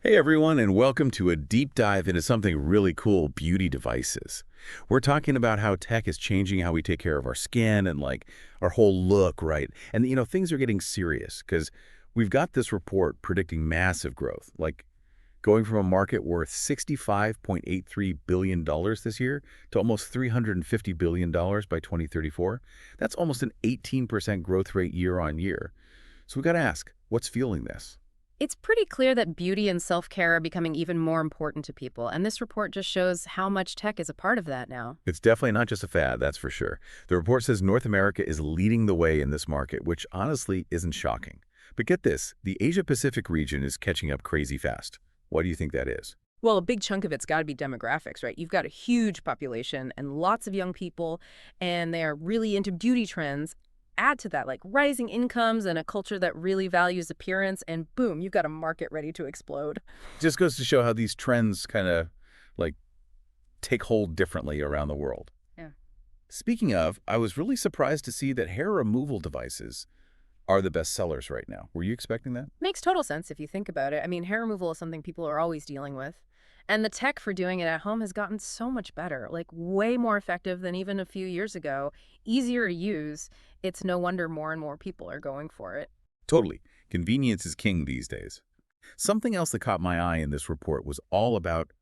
Hey everyone, and welcome to a deep dive into something really cool, beauty devices. We're talking about how tech is changing how we take care of our skin and our whole look, right? And things are getting serious because we've got this report predicting massive growth, like going from a market worth $65.83 billion this year to almost $350 billion by 2034. That's almost an 18% growth rate year on year. So we got to ask, what's fueling this? It's pretty clear that beauty and self-care are becoming even more important to people, and this report just shows how much tech is a part of that now. It's definitely not just a fad, that's for sure. The report says North America is leading the way in this market, which honestly isn't shocking. But get this, the Asia-Pacific region is catching up crazy fast. Why do you think that is? Well, a big chunk of it's got to be demographics, right? You've got a huge population and lots of young people, and they are really into beauty trends. Add to that, like rising incomes and a culture that really values appearance, and boom, you've got a market ready to explode. Just goes to show how these trends kind of like take hold differently around the world. Yeah. Speaking of, I was really surprised to see that hair removal devices are the best sellers right now. Were you expecting that? Makes total sense if you think about it. I mean, hair removal is something people are always dealing with. And the tech for doing it at home has gotten so much better, like way more effective than even a few years ago, easier to use. It's no wonder more and more people are going for it. Totally. Convenience is king these days. Something else that caught my eye in this report was all about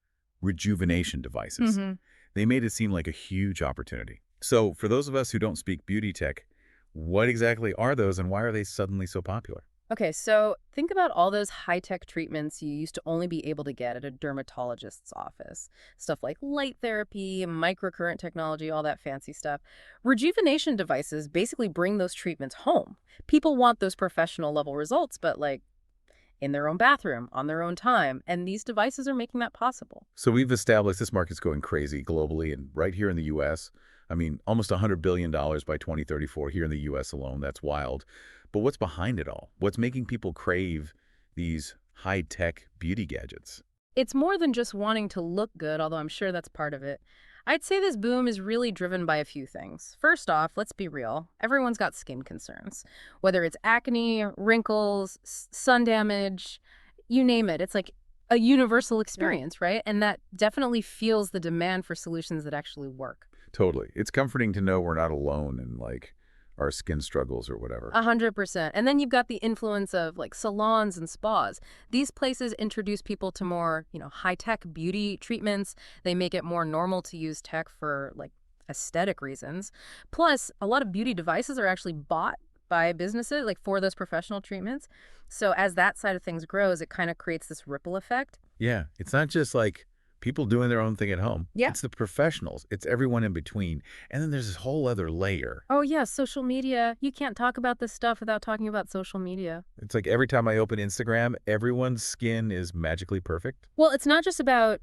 rejuvenation devices. hmm They made it seem like a huge opportunity. So for those of us who don't speak beauty tech, what exactly are those and why are they suddenly so popular? Okay, so think about all those high-tech treatments you used to only be able to get at a dermatologist's office. Stuff like light therapy, microcurrent technology, all that fancy stuff. Rejuvenation devices basically bring those treatments home. People want those professional level results, but like in their own bathroom, on their own time, and these devices are making that possible. So we've established this market's going crazy globally and right here in the U.S. I mean, almost $100 billion by 2034 here in the U.S. alone. That's wild. But what's behind it all? What's making people crave these high-tech beauty gadgets? It's more than just wanting to look good, although I'm sure that's part of it. I'd say this boom is really driven by a few things. First off, let's be real. Everyone's got skin concerns. Whether it's acne, wrinkles, sun damage, you name it. It's like a universal Yeah. experience, right? And that definitely fuels the demand for solutions that actually work. Totally. It's comforting to know we're not alone in our skin struggles or whatever. 100%. And then you've got the influence of like salons and spas. These places introduce people to more, high-tech beauty treatments. They make it more normal to use tech for like aesthetic reasons. Plus, a lot of beauty devices are actually bought by businesses like for those professional treatments. So as that side of things grows, it kind of creates this ripple effect. Yeah, it's not just like people doing their own thing at home. Yeah. It's the professionals. It's everyone in between. And then there's this whole other layer. Oh, yeah, social media. You can't talk about this stuff without talking about social media. It's like every time I open Instagram, everyone's skin is magically perfect. Well, it's not just about,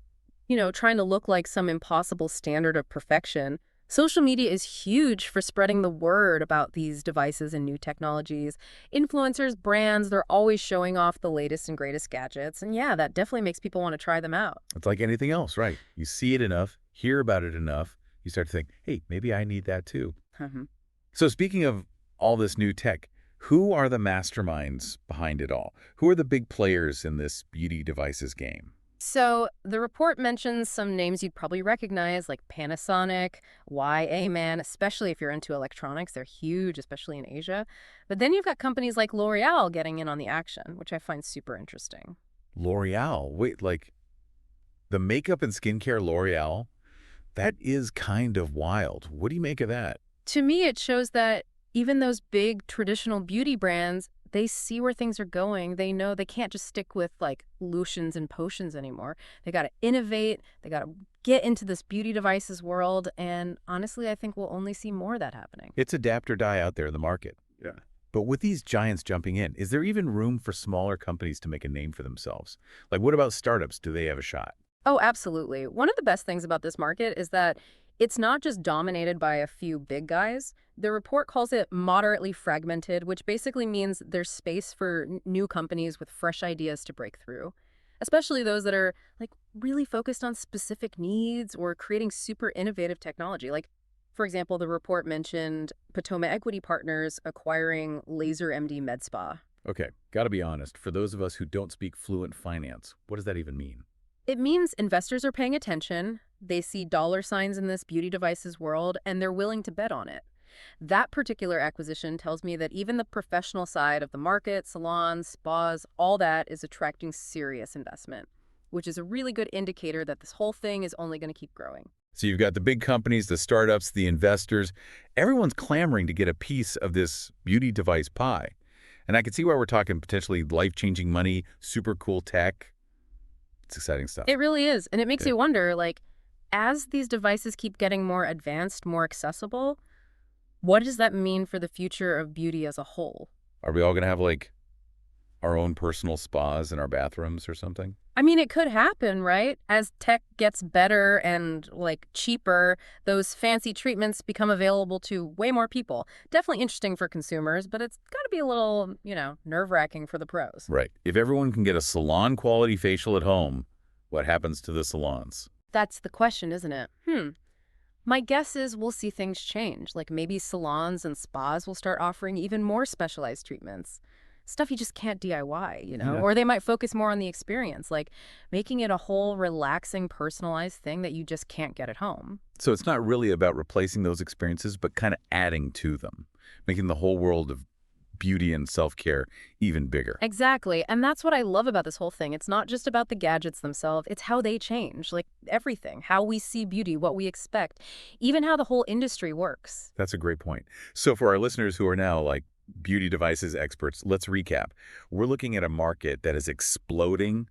trying to look like some impossible standard of perfection. Social media is huge for spreading the word about these devices and new technologies. Influencers, brands, they're always showing off the latest and greatest gadgets. And yeah, that definitely makes people want to try them out. It's like anything else, right? You see it enough, hear about it enough, you start to think, hey, maybe I need that too. Mhm. So speaking of all this new tech, who are the masterminds behind it all? Who are the big players in this beauty devices game? So the report mentions some names you'd probably recognize, like Panasonic, YA-Man, especially if you're into electronics. They're huge, especially in Asia. But then you've got companies like L'Oreal getting in on the action, which I find super interesting. L'Oreal. Wait, like the makeup and skincare L'Oreal? That is kind of wild. What do you make of that? To me, it shows that even those big traditional beauty brands, they see where things are going. They know they can't just stick with like lotions and potions anymore. They got to innovate. They got to get into this beauty devices world. And honestly, I think we'll only see more of that happening. It's adapt or die out there in the market. Yeah. But with these giants jumping in, is there even room for smaller companies to make a name for themselves? Like, what about startups? Do they have a shot? Oh, absolutely. One of the best things about this market is that it's not just dominated by a few big guys. The report calls it moderately fragmented, which basically means there's space for new companies with fresh ideas to break through, especially those that are like really focused on specific needs or creating super innovative technology. Like, for example, the report mentioned Potomac Equity Partners acquiring Laser MD Med Spa. Okay, gotta be honest. For those of us who don't speak fluent finance, what does that even mean? It means investors are paying attention, they see dollar signs in this beauty devices world, and they're willing to bet on it. That particular acquisition tells me that even the professional side of the market, salons, spas, all that is attracting serious investment, which is a really good indicator that this whole thing is only going to keep growing. So you've got the big companies, the startups, the investors. Everyone's clamoring to get a piece of this beauty device pie. And I can see why we're talking potentially life-changing money, super cool tech. It's exciting stuff. It really is. And it makes Yeah. you wonder, like, as these devices keep getting more advanced, more accessible, what does that mean for the future of beauty as a whole? Are we all going to have, like, our own personal spas in our bathrooms or something? I mean, it could happen, right? As tech gets better and, like, cheaper, those fancy treatments become available to way more people. Definitely interesting for consumers, but it's got to be a little, nerve-wracking for the pros. Right. If everyone can get a salon-quality facial at home, what happens to the salons? That's the question, isn't it? My guess is we'll see things change. Like maybe salons and spas will start offering even more specialized treatments. Stuff you just can't DIY, Yeah. Or they might focus more on the experience, like making it a whole relaxing, personalized thing that you just can't get at home. So it's not really about replacing those experiences, but kind of adding to them, making the whole world of beauty and self-care even bigger. Exactly. And that's what I love about this whole thing. It's not just about the gadgets themselves, it's how they change, like everything, how we see beauty, what we expect, even how the whole industry works. That's a great point. So for our listeners who are now like beauty devices experts, let's recap. We're looking at a market that is exploding,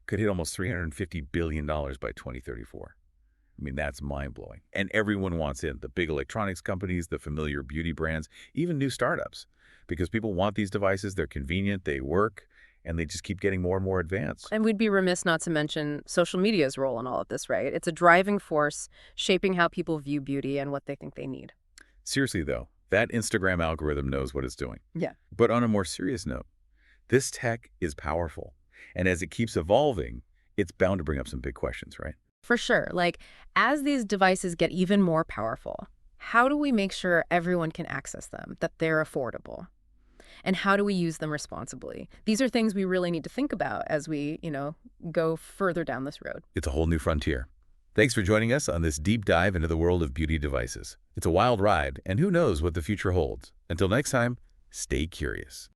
could hit almost $350 billion by 2034. I mean, that's mind-blowing. And everyone wants in, the big electronics companies, the familiar beauty brands, even new startups, because people want these devices, they're convenient, they work, and they just keep getting more and more advanced. And we'd be remiss not to mention social media's role in all of this, right? It's a driving force shaping how people view beauty and what they think they need. Seriously, though, that Instagram algorithm knows what it's doing. Yeah. But on a more serious note, this tech is powerful. And as it keeps evolving, it's bound to bring up some big questions, right? For sure. Like, as these devices get even more powerful, how do we make sure everyone can access them, that they're affordable? And how do we use them responsibly? These are things we really need to think about as we, go further down this road. It's a whole new frontier. Thanks for joining us on this deep dive into the world of beauty devices. It's a wild ride, and who knows what the future holds. Until next time, stay curious.